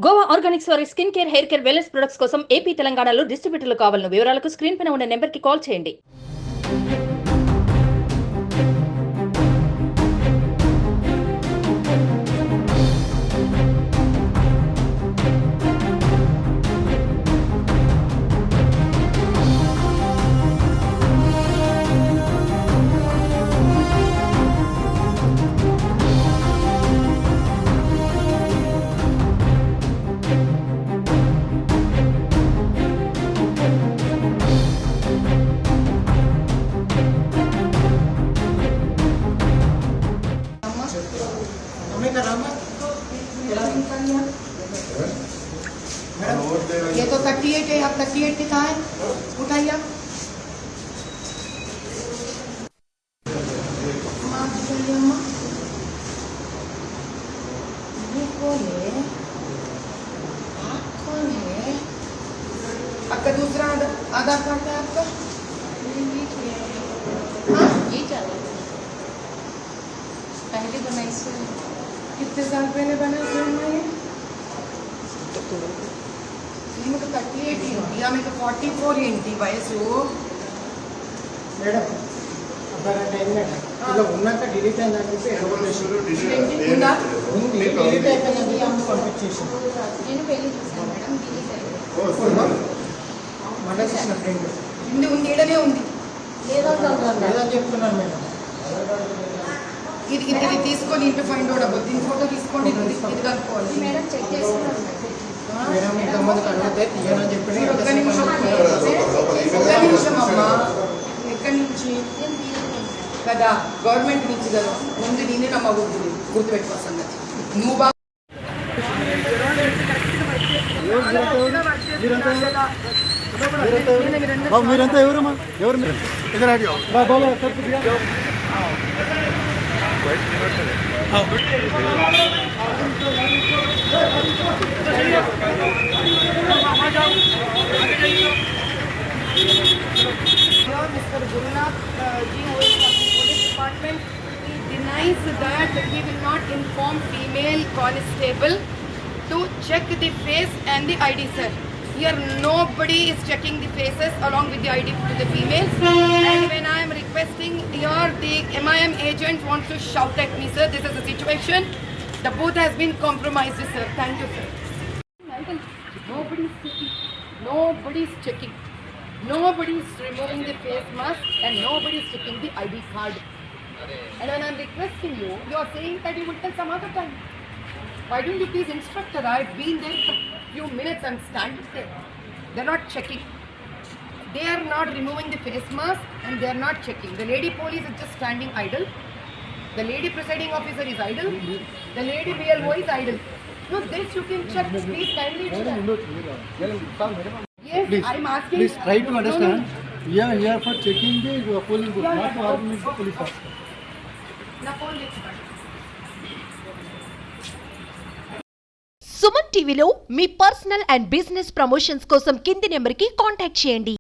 Goa Organics వారి skin care, hair care, wellness products కోసం AP, తెలంగాణలో డిస్ట్రిబ్యూటర్లు కావాలను వివరాలకు స్క్రీన్ పైన ఉన్న నెంబర్కి కాల్ చేయండి. ये तो 38 है, आप 38 की कहाँ है? उठाइए आप। ये कौन है? आप कौन है? आपका दूसरा आधार कार्ड है आपका? हाँ? ये क्या है? पहले बनाई से कितने साल पहले बना था ये? మీకు 38 ఇంటి ఆమెకు 44 ఇంటి వయసు. మేడం అర్థగంట అయింది మేడం. ఇలా ఉన్నాక డిలీట్ అయిందని చెప్పి ఉందా? ఉంది, డిలీట్ అయిపోయింది ఆమె పంపించేసి నేను పెళ్లి చేశాను మేడం, డిలీట్ అయింది. మళ్ళీ చేసిన ఫ్రెండ్ ఉంది ఉంది ఈడనే ఉంది. లేదని చెప్తున్నాను మేడం. ఇది ఇది తీసుకొని ఇంటి ఫైండ్ అవుట్ అవ్వదు. దీని ఫోటో తీసుకోండి, ఇది కనుక్కోవాలి. మేడం చెక్ చేస్తున్నాను మేడం ఇంతమంది అడిగితే తీయనని చెప్పి ఒక్క నిమిషం అమ్మా. ఎక్కడి నుంచి కదా? గవర్నమెంట్ నుంచి కదా. ముందు నేనే నమ్మకూడదు, గుర్తుపెట్టుకో సంగతి. నువ్వు బాగా మీరంతా ఎవరమ్మా? ఎవరు మీరు? Mr. Gurunath ji, who is from the police department, he denies that he will not inform female constable to check the face and the ID, sir. Here nobody is checking the faces along with the ID to the females. And when I am requesting here, the MIM agent wants to shout at me, sir. This is the situation. The booth has been compromised, sir. Thank you, sir. Nobody is checking. Nobody is checking. Nobody is removing the face mask and nobody is checking the ID card. And when I am requesting you, you are saying that you will tell some other time. Why don't you please instruct her? I have been there for a few minutes, I am standing there. They are not checking. They are not removing the face mask and they are not checking. The lady police is just standing idle. The lady presiding officer is idle. The lady BLO is idle. No, this you can check. Please kindly check. Yes, Please, I am asking. please try to understand. No, no. We are here for checking the polling booth, not to argue with the police officer. Na phone lift. Suman టీవీలో మీ personal and business promotions కోసం కింది నెంబర్కి contact చేయండి.